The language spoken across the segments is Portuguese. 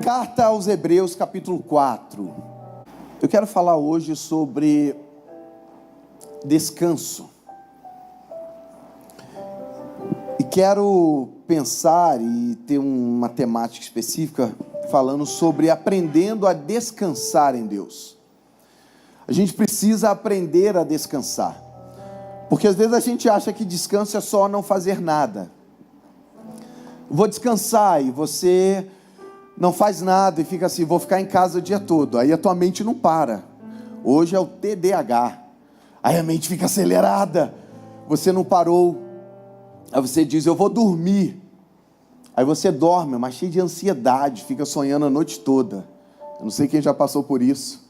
Carta aos Hebreus, capítulo 4. Eu quero falar hoje sobre descanso. E quero pensar e ter uma temática específica falando sobre aprendendo a descansar em Deus. A gente precisa aprender a descansar. Porque às vezes a gente acha que descanso é só não fazer nada. Vou descansar e você não faz nada e fica assim, vou ficar em casa o dia todo. Aí a tua mente não para. Hoje é o TDAH. Aí a mente fica acelerada. Você não parou. Aí você diz, eu vou dormir. Aí você dorme, mas cheio de ansiedade, fica sonhando a noite toda. Eu não sei quem já passou por isso,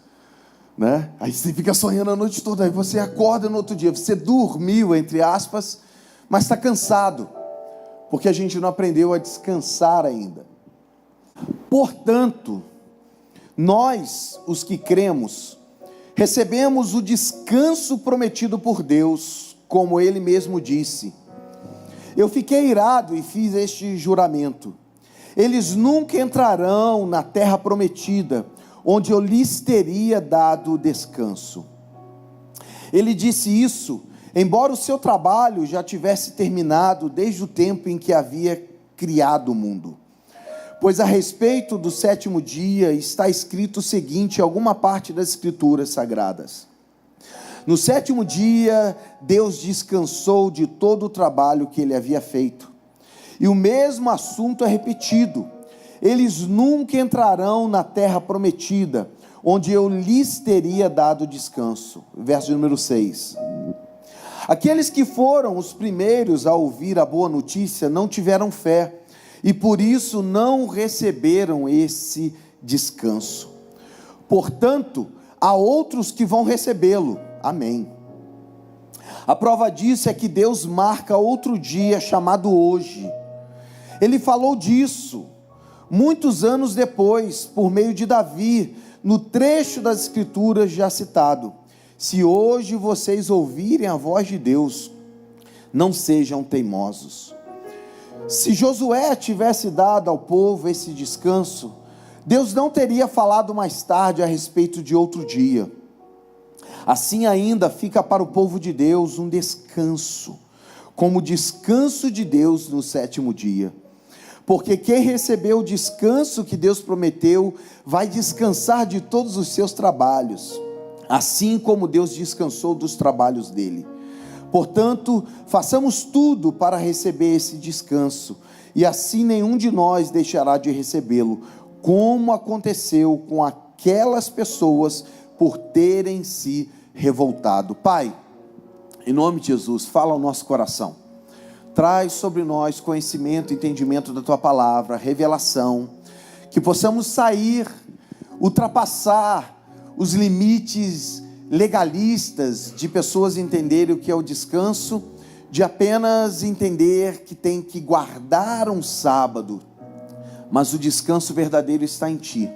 né? Aí você fica sonhando a noite toda, aí você acorda no outro dia, você dormiu, entre aspas, mas está cansado, porque a gente não aprendeu a descansar ainda. Portanto, nós, os que cremos, recebemos o descanso prometido por Deus, como Ele mesmo disse. Eu fiquei irado e fiz este juramento: eles nunca entrarão na terra prometida, onde eu lhes teria dado descanso. Ele disse isso, embora o seu trabalho já tivesse terminado desde o tempo em que havia criado o mundo. Pois a respeito do sétimo dia está escrito o seguinte em alguma parte das Escrituras Sagradas: no sétimo dia, Deus descansou de todo o trabalho que Ele havia feito. E o mesmo assunto é repetido: eles nunca entrarão na terra prometida, onde eu lhes teria dado descanso. Verso número 6. Aqueles que foram os primeiros a ouvir a boa notícia não tiveram fé, e por isso não receberam esse descanso. Portanto, há outros que vão recebê-lo. Amém. A prova disso é que Deus marca outro dia chamado hoje. Ele falou disso muitos anos depois, por meio de Davi, no trecho das Escrituras já citado: se hoje vocês ouvirem a voz de Deus, não sejam teimosos. Se Josué tivesse dado ao povo esse descanso, Deus não teria falado mais tarde a respeito de outro dia. Assim ainda fica para o povo de Deus um descanso, como o descanso de Deus no sétimo dia. Porque quem recebeu o descanso que Deus prometeu, vai descansar de todos os seus trabalhos, assim como Deus descansou dos trabalhos dele. Portanto, façamos tudo para receber esse descanso, e assim nenhum de nós deixará de recebê-lo, como aconteceu com aquelas pessoas por terem se revoltado. Pai, em nome de Jesus, fala ao nosso coração. Traz sobre nós conhecimento, entendimento da Tua palavra, revelação, que possamos sair, ultrapassar os limites legalistas de pessoas entenderem o que é o descanso, de apenas entender que tem que guardar um sábado, mas o descanso verdadeiro está em Ti.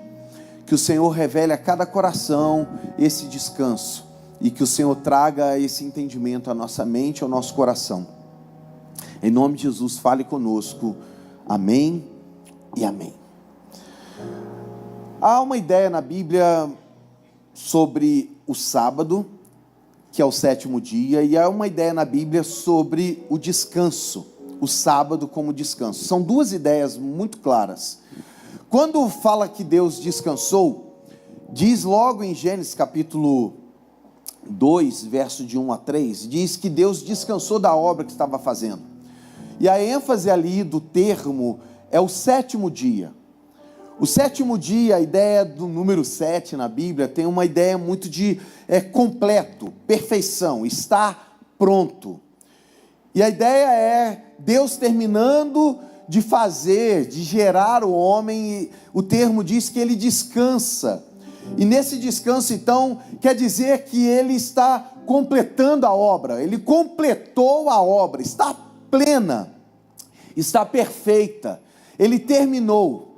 Que o Senhor revele a cada coração esse descanso, e que o Senhor traga esse entendimento à nossa mente, ao nosso coração. Em nome de Jesus, fale conosco. Amém e amém. Há uma ideia na Bíblia sobre o sábado, que é o sétimo dia, e há uma ideia na Bíblia sobre o descanso, o sábado como descanso. São duas ideias muito claras. Quando fala que Deus descansou, diz logo em Gênesis capítulo 2, verso de 1 a 3, diz que Deus descansou da obra que estava fazendo. E a ênfase ali do termo é o sétimo dia. O sétimo dia, a ideia do número 7 na Bíblia, tem uma ideia muito de completo, perfeição, estar pronto. E a ideia é Deus terminando de fazer, de gerar o homem, e o termo diz que ele descansa. E nesse descanso, então, quer dizer que ele está completando a obra, ele completou a obra, está plena, está perfeita, ele terminou.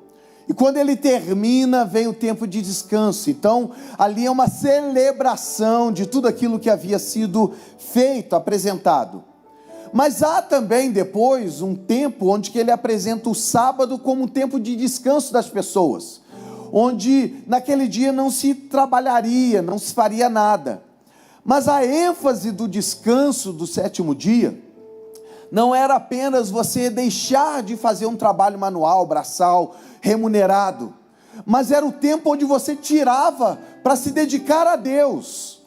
E quando ele termina, vem o tempo de descanso. Então, ali é uma celebração de tudo aquilo que havia sido feito, apresentado. Mas há também depois um tempo onde que ele apresenta o sábado como um tempo de descanso das pessoas. onde naquele dia não se trabalharia, não se faria nada. Mas a ênfase do descanso do sétimo dia não era apenas você deixar de fazer um trabalho manual, braçal, remunerado, mas era o tempo onde você tirava para se dedicar a Deus.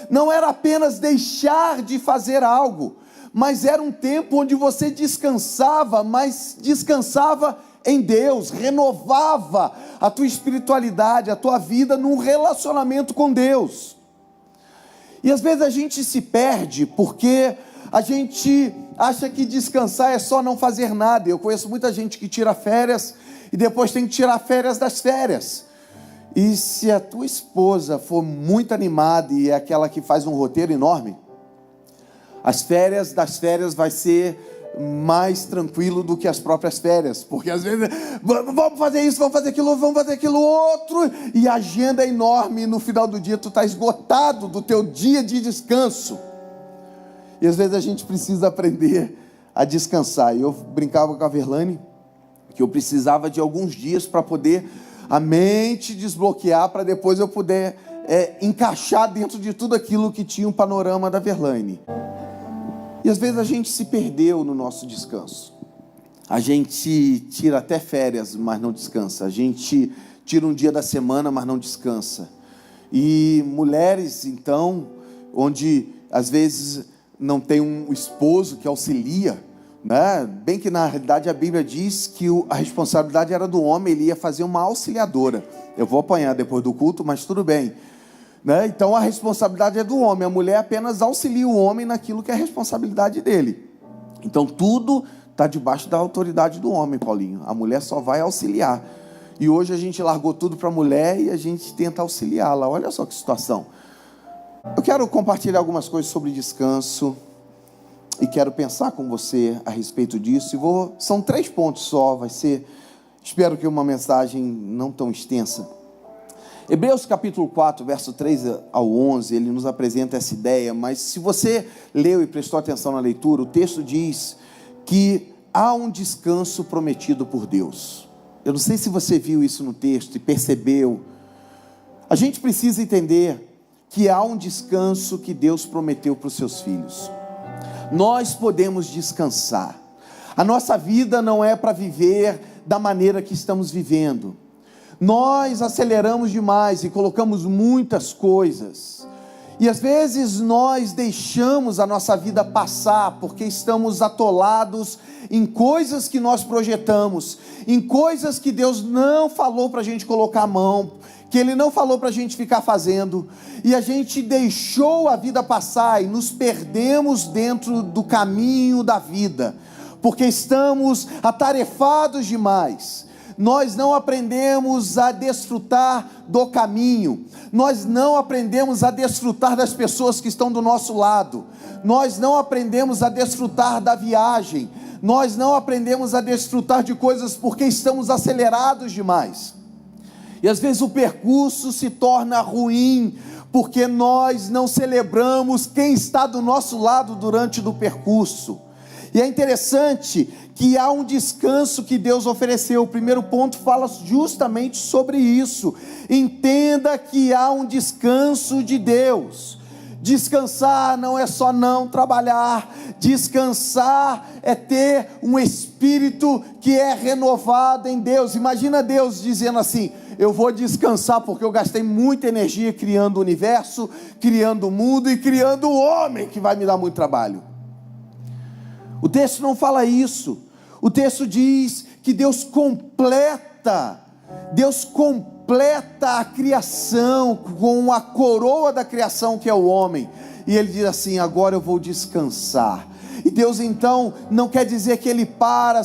Não era apenas deixar de fazer algo, mas era um tempo onde você descansava, mas descansava em Deus, renovava a tua espiritualidade, a tua vida num relacionamento com Deus. E às vezes a gente se perde porque a gente acha que descansar é só não fazer nada. Eu conheço muita gente que tira férias e depois tem que tirar férias das férias. E se a tua esposa for muito animada e é aquela que faz um roteiro enorme, as férias das férias vai ser mais tranquilo do que as próprias férias, porque às vezes vamos fazer isso, vamos fazer aquilo outro, e a agenda é enorme, e no final do dia tu está esgotado do teu dia de descanso. E às vezes a gente precisa aprender a descansar. E eu brincava com a Verlane que eu precisava de alguns dias para poder a mente desbloquear, para depois eu poder encaixar dentro de tudo aquilo que tinha um panorama da Verlane. E às vezes a gente se perdeu no nosso descanso. A gente tira até férias, mas não descansa. A gente tira um dia da semana, mas não descansa. E mulheres, então, onde às vezes não tem um esposo que auxilia, né? Bem que na realidade a Bíblia diz que a responsabilidade era do homem, ele ia fazer uma auxiliadora. Eu vou apanhar depois do culto, mas tudo bem. Então a responsabilidade é do homem, a mulher apenas auxilia o homem naquilo que é a responsabilidade dele. Então tudo está debaixo da autoridade do homem, Paulinho. A mulher só vai auxiliar. E hoje a gente largou tudo para a mulher e a gente tenta auxiliá-la. Olha só que situação. Eu quero compartilhar algumas coisas sobre descanso e quero pensar com você a respeito disso. São 3 pontos só, vai ser, espero que uma mensagem não tão extensa. Hebreus capítulo 4, verso 3 ao 11, ele nos apresenta essa ideia, mas se você leu e prestou atenção na leitura, o texto diz que há um descanso prometido por Deus. Eu não sei se você viu isso no texto e percebeu. A gente precisa entender que há um descanso que Deus prometeu para os seus filhos. Nós podemos descansar. A nossa vida não é para viver da maneira que estamos vivendo. Nós aceleramos demais e colocamos muitas coisas, e às vezes nós deixamos a nossa vida passar, porque estamos atolados em coisas que nós projetamos, em coisas que Deus não falou para a gente colocar a mão, que Ele não falou para a gente ficar fazendo, e a gente deixou a vida passar e nos perdemos dentro do caminho da vida, porque estamos atarefados demais. Nós não aprendemos a desfrutar do caminho, nós não aprendemos a desfrutar das pessoas que estão do nosso lado, nós não aprendemos a desfrutar da viagem, nós não aprendemos a desfrutar de coisas porque estamos acelerados demais. E às vezes o percurso se torna ruim, porque nós não celebramos quem está do nosso lado durante o percurso. E é interessante que há um descanso que Deus ofereceu. O primeiro ponto fala justamente sobre isso. Entenda que há um descanso de Deus. Descansar não é só não trabalhar. Descansar é ter um espírito que é renovado em Deus. Imagina Deus dizendo assim: eu vou descansar porque eu gastei muita energia criando o universo, criando o mundo e criando o homem, que vai me dar muito trabalho. O texto não fala isso. O texto diz que Deus completa a criação com a coroa da criação, que é o homem. E ele diz assim: agora eu vou descansar. E Deus então não quer dizer que ele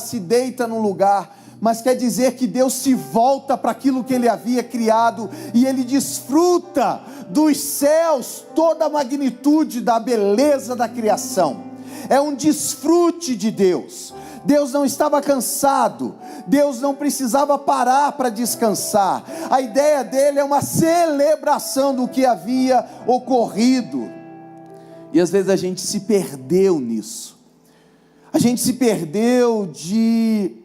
se deita num lugar, mas quer dizer que Deus se volta para aquilo que ele havia criado, e ele desfruta dos céus toda a magnitude da beleza da criação. É um desfrute de Deus. Deus não estava cansado, Deus não precisava parar para descansar. A ideia dele é uma celebração do que havia ocorrido. E às vezes a gente se perdeu nisso. A gente se perdeu de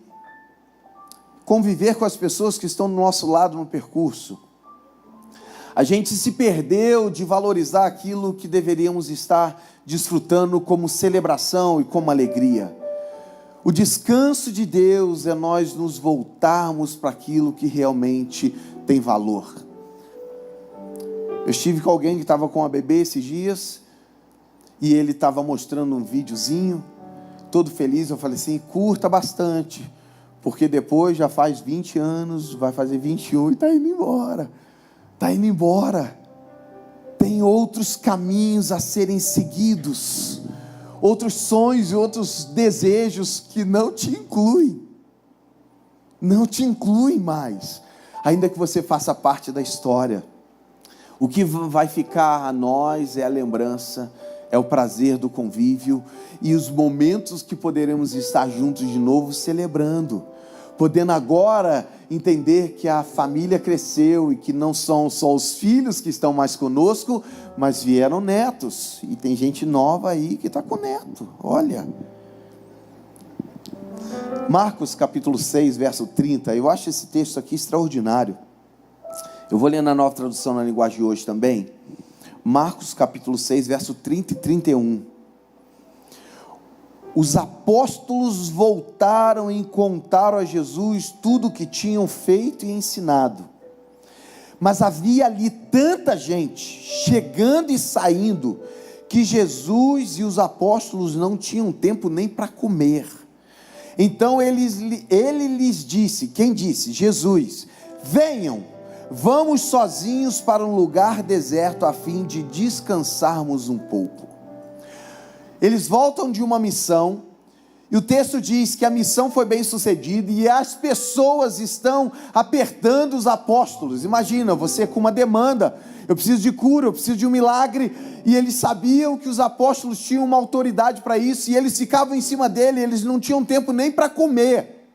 conviver com as pessoas que estão do nosso lado no percurso. A gente se perdeu de valorizar aquilo que deveríamos estar desfrutando como celebração e como alegria. O descanso de Deus é nós nos voltarmos para aquilo que realmente tem valor. Eu estive com alguém que estava com uma bebê esses dias, e ele estava mostrando um videozinho, todo feliz. Eu falei assim: curta bastante, porque depois já faz 20 anos, vai fazer 21 e está indo embora. Está indo embora. Tem outros caminhos a serem seguidos, outros sonhos e outros desejos que não te incluem. Não te incluem mais, ainda que você faça parte da história. O que vai ficar a nós é a lembrança, é o prazer do convívio e os momentos que poderemos estar juntos de novo celebrando, podendo agora entender que a família cresceu e que não são só os filhos que estão mais conosco, mas vieram netos, e tem gente nova aí que está com neto. Olha, Marcos capítulo 6, verso 30, eu acho esse texto aqui extraordinário. Eu vou ler na Nova Tradução na Linguagem de Hoje também. Marcos capítulo 6, verso 30 e 31. Os apóstolos voltaram e contaram a Jesus tudo o que tinham feito e ensinado. Mas havia ali tanta gente, chegando e saindo, que Jesus e os apóstolos não tinham tempo nem para comer. Então ele lhes disse, quem disse? Jesus: venham, vamos sozinhos para um lugar deserto a fim de descansarmos um pouco. Eles voltam de uma missão, e o texto diz que a missão foi bem sucedida, e as pessoas estão apertando os apóstolos. Imagina, você com uma demanda: eu preciso de cura, eu preciso de um milagre, e eles sabiam que os apóstolos tinham uma autoridade para isso, e eles ficavam em cima dele, eles não tinham tempo nem para comer.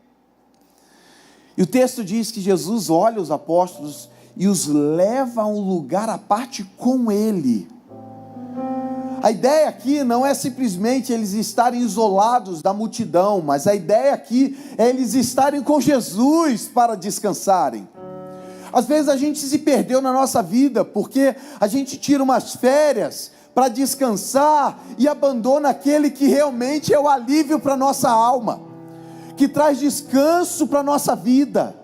E o texto diz que Jesus olha os apóstolos e os leva a um lugar à parte com ele. A ideia aqui não é simplesmente eles estarem isolados da multidão, mas a ideia aqui é eles estarem com Jesus para descansarem. Às vezes a gente se perdeu na nossa vida, porque a gente tira umas férias para descansar e abandona aquele que realmente é o alívio para a nossa alma, que traz descanso para a nossa vida,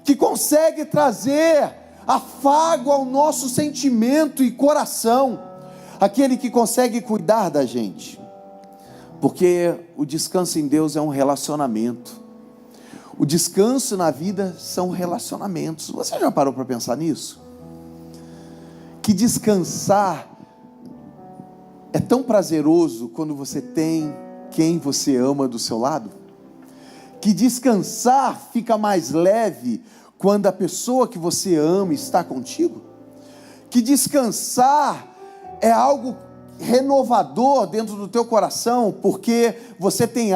que consegue trazer afago ao nosso sentimento e coração, aquele que consegue cuidar da gente, porque o descanso em Deus é um relacionamento. O descanso na vida são relacionamentos. Você já parou para pensar nisso? Que descansar é tão prazeroso quando você tem quem você ama do seu lado? Que descansar fica mais leve quando a pessoa que você ama está contigo? Que descansar é algo renovador dentro do teu coração, porque você tem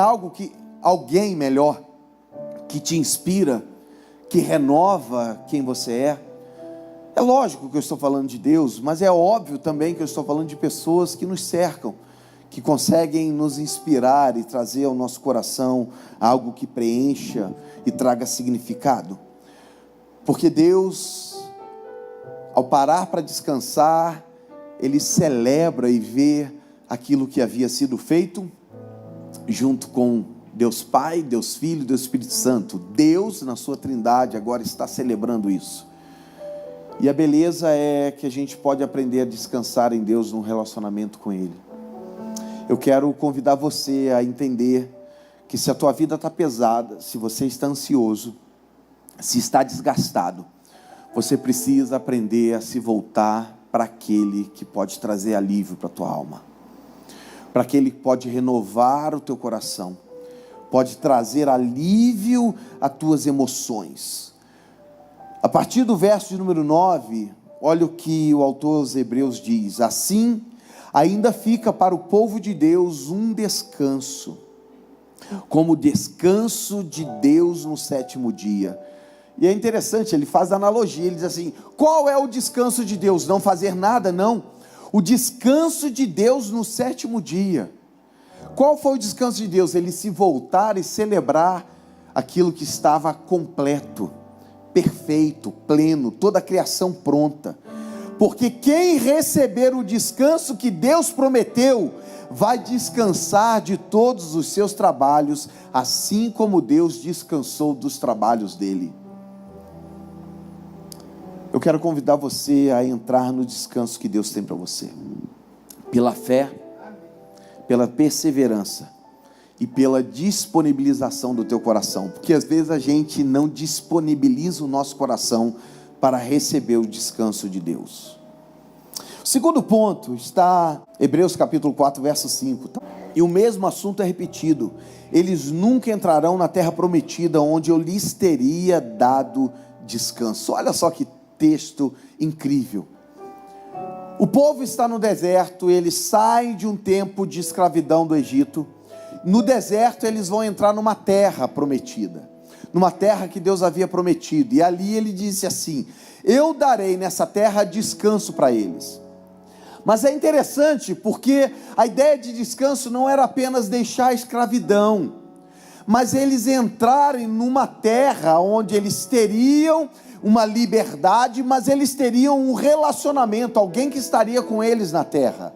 alguém melhor, que te inspira, que renova quem você é. É lógico que eu estou falando de Deus, mas é óbvio também que eu estou falando de pessoas que nos cercam, que conseguem nos inspirar e trazer ao nosso coração algo que preencha e traga significado. Porque Deus, ao parar para descansar, Ele celebra e vê aquilo que havia sido feito, junto com Deus Pai, Deus Filho, Deus Espírito Santo. Deus, na sua trindade, agora está celebrando isso. E a beleza é que a gente pode aprender a descansar em Deus num relacionamento com Ele. Eu quero convidar você a entender que se a tua vida está pesada, se você está ansioso, se está desgastado, você precisa aprender a se voltar para aquele que pode trazer alívio para a tua alma, para aquele que pode renovar o teu coração, pode trazer alívio às tuas emoções. A partir do verso de número 9, olha o que o autor aos Hebreus diz: assim, ainda fica para o povo de Deus um descanso, como o descanso de Deus no sétimo dia. E é interessante, ele faz a analogia, ele diz assim: qual é o descanso de Deus? Não fazer nada? Não. O descanso de Deus no sétimo dia. Qual foi o descanso de Deus? Ele se voltar e celebrar aquilo que estava completo, perfeito, pleno, toda a criação pronta. Porque quem receber o descanso que Deus prometeu, vai descansar de todos os seus trabalhos, assim como Deus descansou dos trabalhos dele. Eu quero convidar você a entrar no descanso que Deus tem para você, pela fé, pela perseverança e pela disponibilização do teu coração, porque às vezes a gente não disponibiliza o nosso coração para receber o descanso de Deus. O segundo ponto está Hebreus capítulo 4, verso 5, e o mesmo assunto é repetido: eles nunca entrarão na terra prometida, onde eu lhes teria dado descanso. Olha só que texto incrível. O povo está no deserto, eles saem de um tempo de escravidão do Egito. No deserto eles vão entrar numa terra prometida, numa terra que Deus havia prometido, e ali ele disse assim: eu darei nessa terra descanso para eles. Mas é interessante, porque a ideia de descanso não era apenas deixar a escravidão, mas eles entrarem numa terra onde eles teriam uma liberdade, mas eles teriam um relacionamento, alguém que estaria com eles na terra.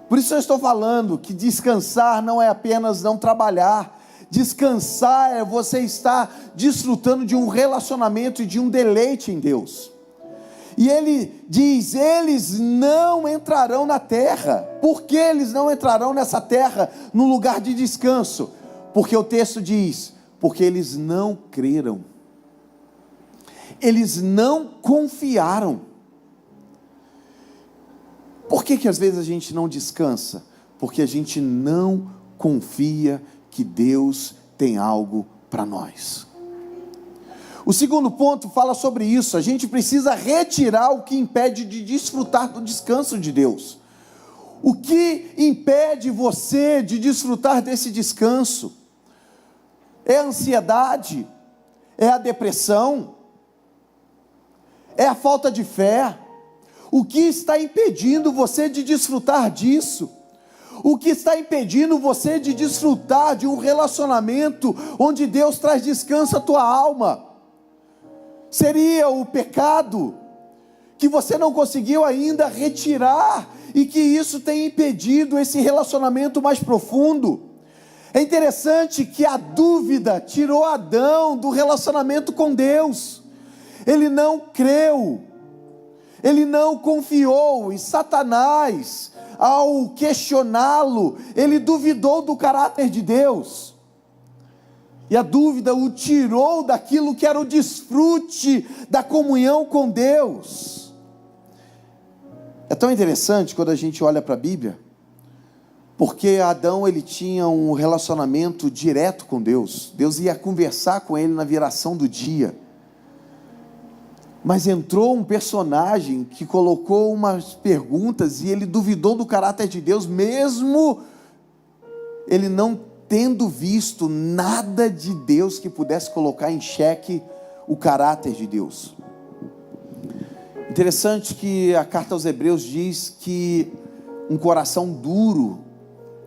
Por isso eu estou falando que descansar não é apenas não trabalhar. Descansar é você estar desfrutando de um relacionamento e de um deleite em Deus. E ele diz: eles não entrarão na terra. Por que eles não entrarão nessa terra, no lugar de descanso? Porque o texto diz: porque eles não creram, eles não confiaram. Por que às vezes a gente não descansa? Porque a gente não confia que Deus tem algo para nós. O segundo ponto fala sobre isso. A gente precisa retirar o que impede de desfrutar do descanso de Deus. O que impede você de desfrutar desse descanso? É a ansiedade? É a depressão? É a falta de fé? O que está impedindo você de desfrutar disso? O que está impedindo você de desfrutar de um relacionamento onde Deus traz descanso à tua alma? Seria o pecado que você não conseguiu ainda retirar e que isso tem impedido esse relacionamento mais profundo. É interessante que a dúvida tirou Adão do relacionamento com Deus. Ele não creu, ele não confiou, e Satanás, ao questioná-lo, ele duvidou do caráter de Deus. E a dúvida o tirou daquilo que era o desfrute da comunhão com Deus. É tão interessante quando a gente olha para a Bíblia, porque Adão ele tinha um relacionamento direto com Deus. Deus ia conversar com ele na viração do dia. Mas entrou um personagem que colocou umas perguntas e ele duvidou do caráter de Deus, mesmo ele não tendo visto nada de Deus que pudesse colocar em xeque o caráter de Deus. Interessante que a carta aos Hebreus diz que um coração duro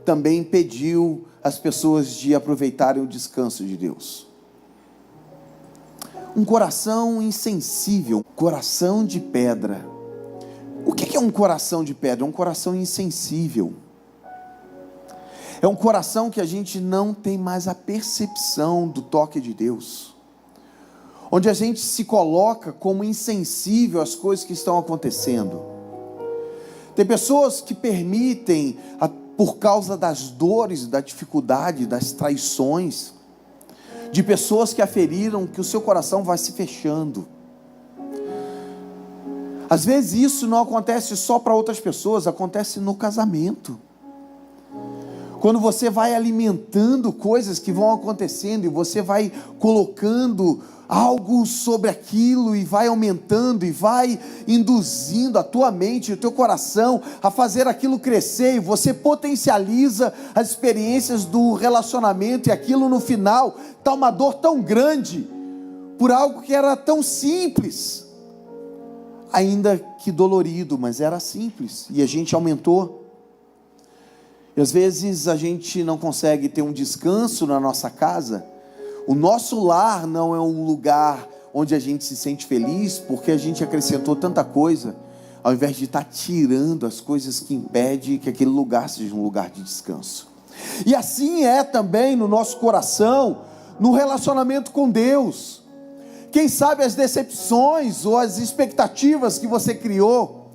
também impediu as pessoas de aproveitarem o descanso de Deus. Um coração insensível, coração de pedra. O que é um coração de pedra? É um coração insensível. É um coração que a gente não tem mais a percepção do toque de Deus, onde a gente se coloca como insensível às coisas que estão acontecendo. Tem pessoas que permitem, por causa das dores, da dificuldade, das traições, de pessoas que aferiram, que o seu coração vai se fechando. Às vezes isso não acontece só para outras pessoas, acontece no casamento. Quando você vai alimentando coisas que vão acontecendo, e você vai colocando algo sobre aquilo, e vai aumentando, e vai induzindo a tua mente, o teu coração, a fazer aquilo crescer, e você potencializa as experiências do relacionamento, e aquilo no final, está uma dor tão grande, por algo que era tão simples, ainda que dolorido, mas era simples, e a gente aumentou. E às vezes a gente não consegue ter um descanso na nossa casa, O nosso lar não é um lugar onde a gente se sente feliz, porque a gente acrescentou tanta coisa, ao invés de estar tirando as coisas que impedem que aquele lugar seja um lugar de descanso. E assim é também no nosso coração, no relacionamento com Deus. Quem sabe as decepções ou as expectativas que você criou,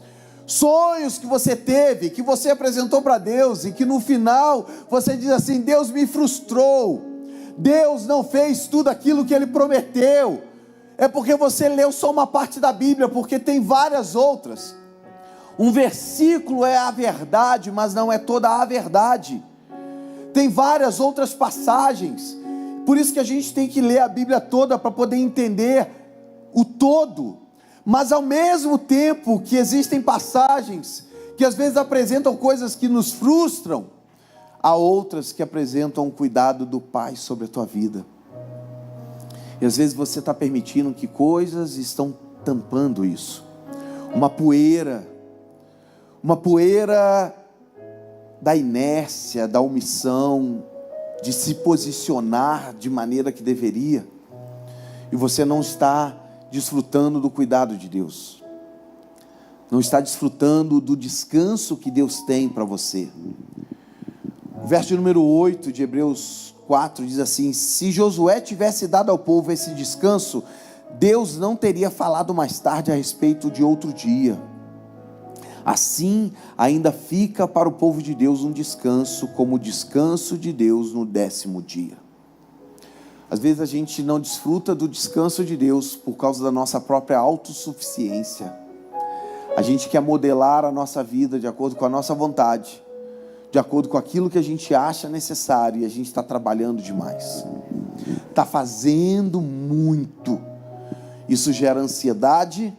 sonhos que você teve, que você apresentou para Deus, e que no final você diz assim: Deus me frustrou, Deus não fez tudo aquilo que Ele prometeu. É porque você leu só uma parte da Bíblia, porque tem várias outras. Um versículo é a verdade, mas não é toda a verdade. Tem várias outras passagens. Por isso que a gente tem que ler a Bíblia toda para poder entender o todo. Mas ao mesmo tempo que existem passagens que às vezes apresentam coisas que nos frustram, há outras que apresentam o cuidado do Pai sobre a tua vida. E às vezes você está permitindo que coisas estão tampando isso. Uma poeira da inércia, da omissão, de se posicionar de maneira que deveria, e você não está desfrutando do cuidado de Deus, não está desfrutando do descanso que Deus tem para você. O verso número 8 de Hebreus 4 diz assim: se Josué tivesse dado ao povo esse descanso, Deus não teria falado mais tarde a respeito de outro dia. Assim, ainda fica para o povo de Deus um descanso, como o descanso de Deus no 10º dia. Às vezes a gente não desfruta do descanso de Deus por causa da nossa própria autossuficiência. A gente quer modelar a nossa vida de acordo com a nossa vontade, de acordo com aquilo que a gente acha necessário, e a gente está trabalhando demais, está fazendo muito. Isso gera ansiedade,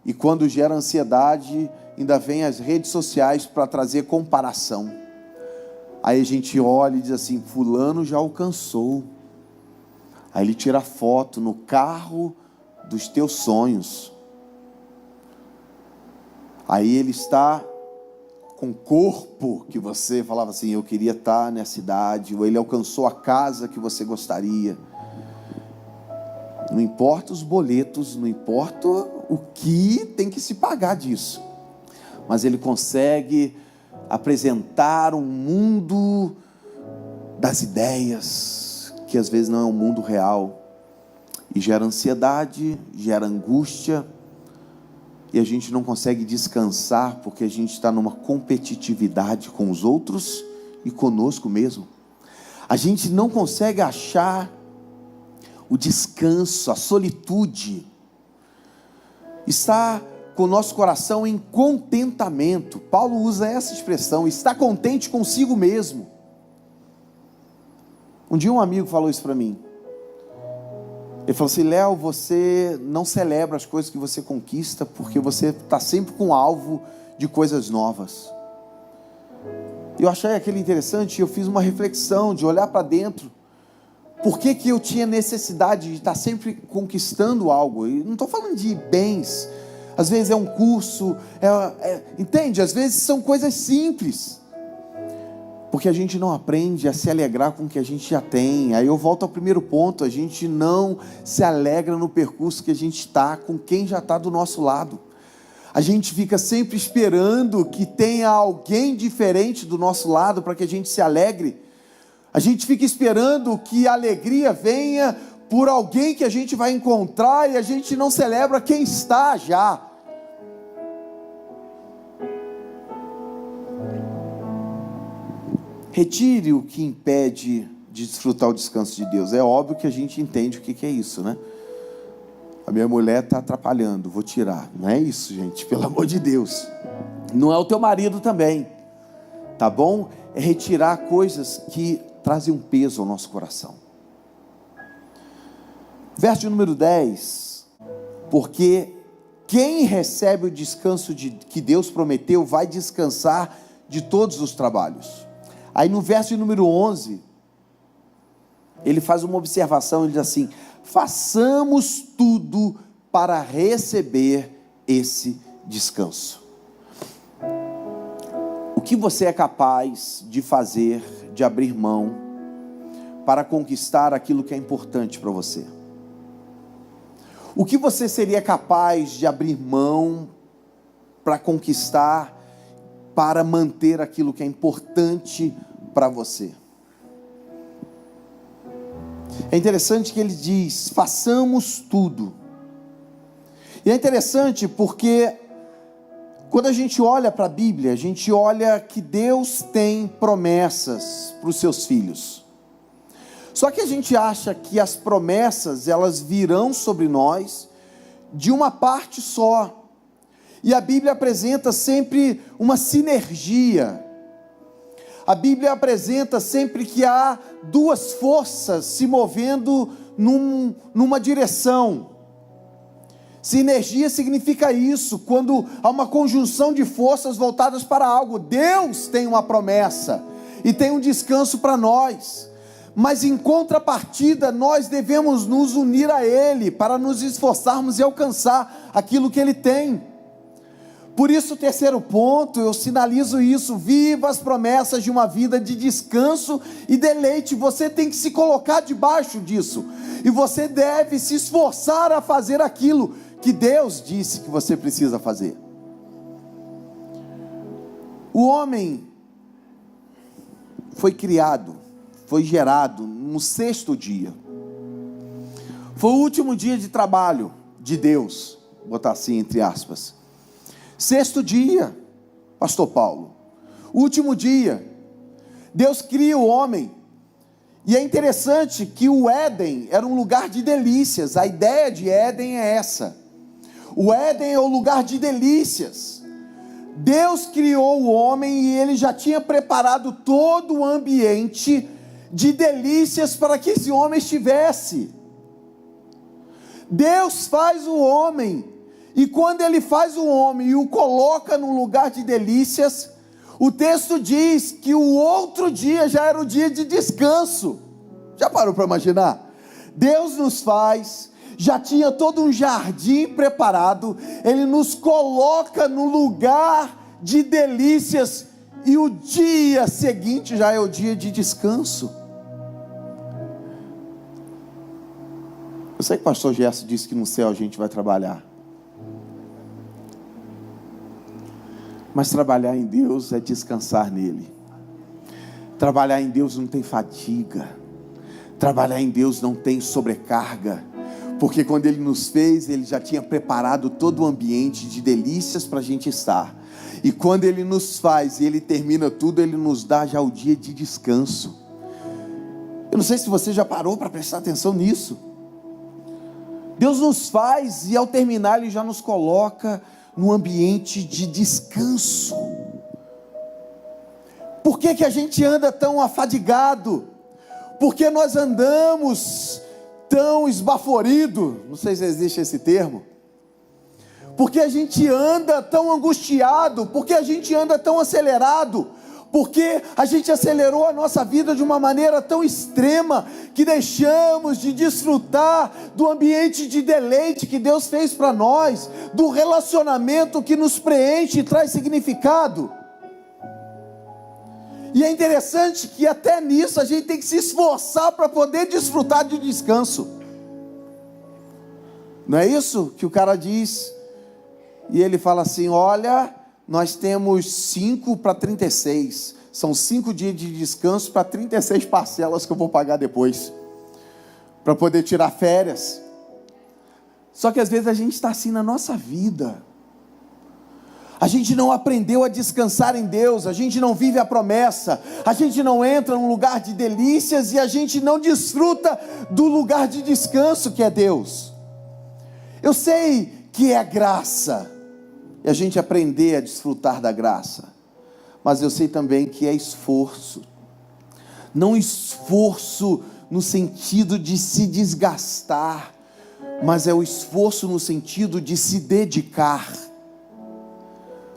e quando gera ansiedade, ainda vem as redes sociais para trazer comparação. Aí a gente olha e diz assim: fulano já alcançou. Aí ele tira foto no carro dos teus sonhos. Aí ele está com o corpo que você falava assim: eu queria estar nessa idade. Ou ele alcançou a casa que você gostaria. Não importa os boletos, não importa o que tem que se pagar disso, mas ele consegue apresentar um mundo das ideias, que às vezes não é um mundo real, e gera ansiedade, gera angústia, e a gente não consegue descansar, porque a gente está numa competitividade com os outros e conosco mesmo. A gente não consegue achar o descanso, a solitude. Está com o nosso coração em contentamento. Paulo usa essa expressão: está contente consigo mesmo. Um dia um amigo falou isso para mim. Ele falou assim: Léo, você não celebra as coisas que você conquista, porque você está sempre com alvo de coisas novas. Eu achei aquilo interessante, e eu fiz uma reflexão de olhar para dentro. Por que eu tinha necessidade de estar sempre conquistando algo? E não estou falando de bens, às vezes é um curso, entende? Às vezes são coisas simples, porque a gente não aprende a se alegrar com o que a gente já tem. Aí eu volto ao primeiro ponto: a gente não se alegra no percurso que a gente está, com quem já está do nosso lado. A gente fica sempre esperando que tenha alguém diferente do nosso lado para que a gente se alegre. A gente fica esperando que a alegria venha por alguém que a gente vai encontrar, e a gente não celebra quem está já. Retire o que impede de desfrutar o descanso de Deus. É óbvio que a gente entende o que é isso, né? A minha mulher está atrapalhando, vou tirar. Não é isso, gente, pelo amor de Deus. Não é o teu marido também, tá bom? É retirar coisas que trazem um peso ao nosso coração. Verso número 10: porque quem recebe o descanso que Deus prometeu, vai descansar de todos os trabalhos. Aí no verso número 11, ele faz uma observação, ele diz assim: façamos tudo para receber esse descanso. O que você é capaz de fazer, de abrir mão, para conquistar aquilo que é importante para você? O que você seria capaz de abrir mão para conquistar, para manter aquilo que é importante para você? É interessante que ele diz: façamos tudo. E é interessante porque quando a gente olha para a Bíblia, a gente olha que Deus tem promessas para os seus filhos. Só que a gente acha que as promessas, elas virão sobre nós de uma parte só. E a Bíblia apresenta sempre uma sinergia. A Bíblia apresenta sempre que há duas forças se movendo numa direção. Sinergia significa isso, quando há uma conjunção de forças voltadas para algo. Deus tem uma promessa e tem um descanso para nós. Mas em contrapartida, nós devemos nos unir a Ele para nos esforçarmos e alcançar aquilo que Ele tem. Por isso, o terceiro ponto, eu sinalizo isso: viva as promessas de uma vida de descanso e deleite. Você tem que se colocar debaixo disso, e você deve se esforçar a fazer aquilo que Deus disse que você precisa fazer. O homem foi criado, foi gerado no sexto dia. Foi o último dia de trabalho de Deus, vou botar assim entre aspas. Sexto dia, pastor Paulo, último dia, Deus cria o homem. E é interessante que o Éden era um lugar de delícias. A ideia de Éden é essa: o Éden é o lugar de delícias. Deus criou o homem e Ele já tinha preparado todo o ambiente de delícias para que esse homem estivesse. Deus faz o homem, e quando Ele faz o homem e o coloca num lugar de delícias, o texto diz que o outro dia já era o dia de descanso. Já parou para imaginar? Deus nos faz, já tinha todo um jardim preparado, Ele nos coloca no lugar de delícias, e o dia seguinte já é o dia de descanso. Eu sei que o pastor Gerson disse que no céu a gente vai trabalhar, mas trabalhar em Deus é descansar nele. Trabalhar em Deus não tem fadiga, trabalhar em Deus não tem sobrecarga, porque quando Ele nos fez, Ele já tinha preparado todo o ambiente de delícias para a gente estar, e quando Ele nos faz e Ele termina tudo, Ele nos dá já o dia de descanso. Eu não sei se você já parou para prestar atenção nisso. Deus nos faz e ao terminar Ele já nos coloca no ambiente de descanso. Por que a gente anda tão afadigado? Por que nós andamos tão esbaforido? Não sei se existe esse termo. Por que a gente anda tão angustiado? Por que a gente anda tão acelerado? Porque a gente acelerou a nossa vida de uma maneira tão extrema, que deixamos de desfrutar do ambiente de deleite que Deus fez para nós, do relacionamento que nos preenche e traz significado. E é interessante que até nisso a gente tem que se esforçar para poder desfrutar de descanso. Não é isso que o cara diz? E ele fala assim: olha, nós temos 5 para 36, são 5 dias de descanso para 36 parcelas que eu vou pagar depois, para poder tirar férias. Só que às vezes a gente está assim na nossa vida, a gente não aprendeu a descansar em Deus, a gente não vive a promessa, a gente não entra num lugar de delícias, e a gente não desfruta do lugar de descanso que é Deus. Eu sei que é graça, e a gente aprender a desfrutar da graça, mas eu sei também que é esforço, não esforço no sentido de se desgastar, mas é o esforço no sentido de se dedicar,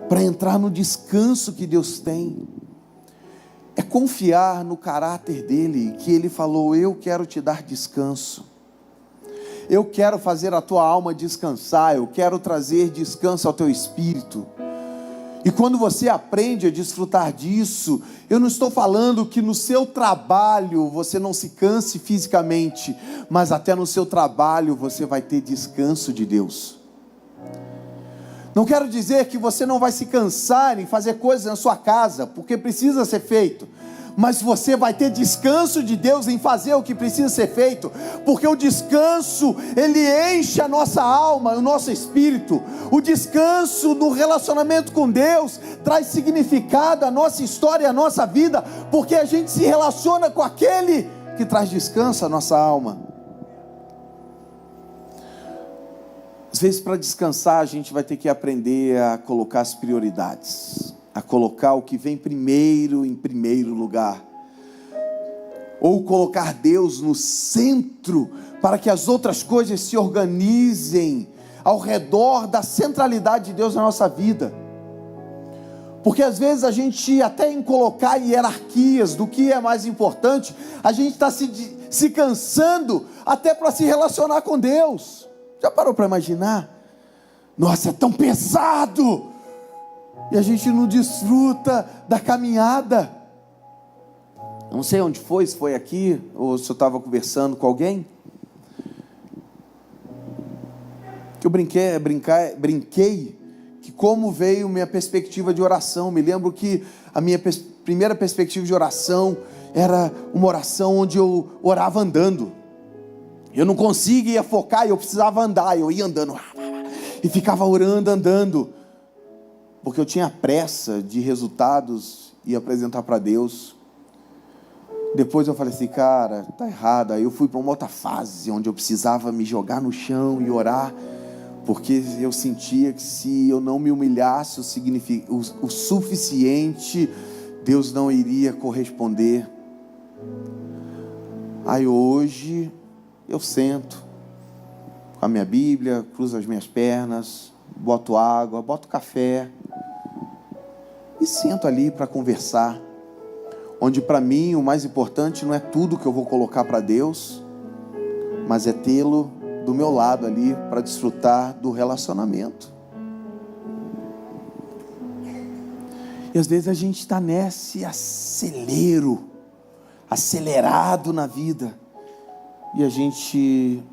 para entrar no descanso que Deus tem. É confiar no caráter dele, que ele falou: eu quero te dar descanso, eu quero fazer a tua alma descansar, eu quero trazer descanso ao teu espírito. E quando você aprende a desfrutar disso, eu não estou falando que no seu trabalho você não se canse fisicamente, mas até no seu trabalho você vai ter descanso de Deus. Não quero dizer que você não vai se cansar em fazer coisas na sua casa, porque precisa ser feito, mas você vai ter descanso de Deus em fazer o que precisa ser feito, porque o descanso, ele enche a nossa alma, o nosso espírito. O descanso no relacionamento com Deus traz significado à nossa história, à nossa vida, porque a gente se relaciona com aquele que traz descanso à nossa alma. Às vezes, para descansar, a gente vai ter que aprender a colocar as prioridades, a colocar o que vem primeiro em primeiro lugar, ou colocar Deus no centro, para que as outras coisas se organizem ao redor da centralidade de Deus na nossa vida. Porque às vezes a gente, até em colocar hierarquias do que é mais importante, a gente está se cansando até para se relacionar com Deus. Já parou para imaginar? Nossa, é tão pesado! E a gente não desfruta da caminhada. Eu não sei onde foi, se foi aqui, ou se eu estava conversando com alguém. Que eu brinquei que como veio minha perspectiva de oração. Me lembro que a minha primeira perspectiva de oração era uma oração onde eu orava andando. Eu não conseguia focar, eu precisava andar, eu ia andando e ficava orando, andando, porque eu tinha pressa de resultados e apresentar para Deus. Depois eu falei assim, cara, tá errado. Aí eu fui para uma outra fase, onde eu precisava me jogar no chão e orar, porque eu sentia que se eu não me humilhasse o suficiente, Deus não iria corresponder. Aí hoje eu sento com a minha Bíblia, cruzo as minhas pernas, boto água, boto café e sento ali para conversar, onde para mim o mais importante não é tudo que eu vou colocar para Deus, mas é tê-lo do meu lado ali para desfrutar do relacionamento. E às vezes a gente está nesse acelerado na vida, e a gente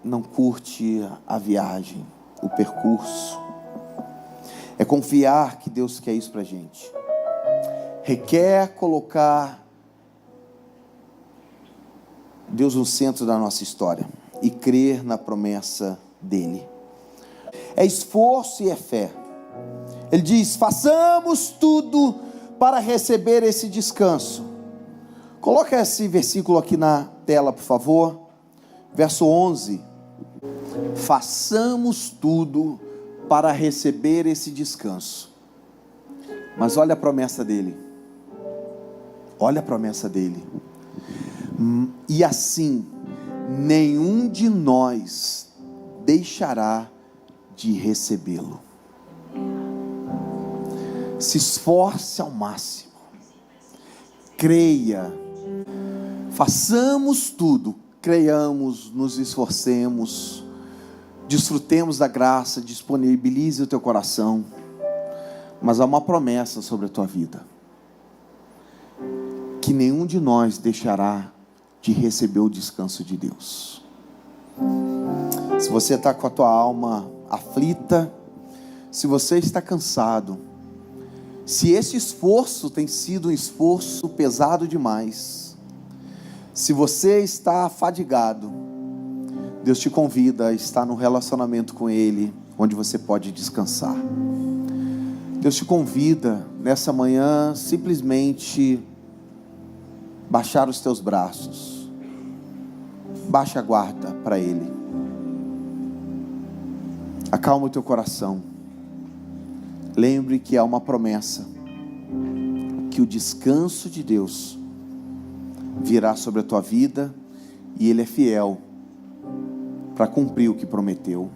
não curte a viagem, o percurso. É confiar que Deus quer isso para a gente. Requer colocar Deus no centro da nossa história e crer na promessa dele. É esforço e é fé. Ele diz, façamos tudo para receber esse descanso. Coloca esse versículo aqui na tela, por favor. Verso 11. Façamos tudo para receber esse descanso. Mas olha a promessa dele. Olha a promessa dele. E assim, nenhum de nós deixará de recebê-lo. Se esforce ao máximo. Creia. Façamos tudo. Creiamos, nos esforcemos, desfrutemos da graça, disponibilize o teu coração, mas há uma promessa sobre a tua vida, que nenhum de nós deixará de receber o descanso de Deus. Se você está com a tua alma aflita, se você está cansado, se esse esforço tem sido um esforço pesado demais, se você está afadigado, Deus te convida a estar no relacionamento com Ele, onde você pode descansar. Deus te convida nessa manhã simplesmente baixar os teus braços, baixa a guarda para Ele, acalma o teu coração. Lembre que há uma promessa, que o descanso de Deus virá sobre a tua vida, e Ele é fiel para cumprir o que prometeu.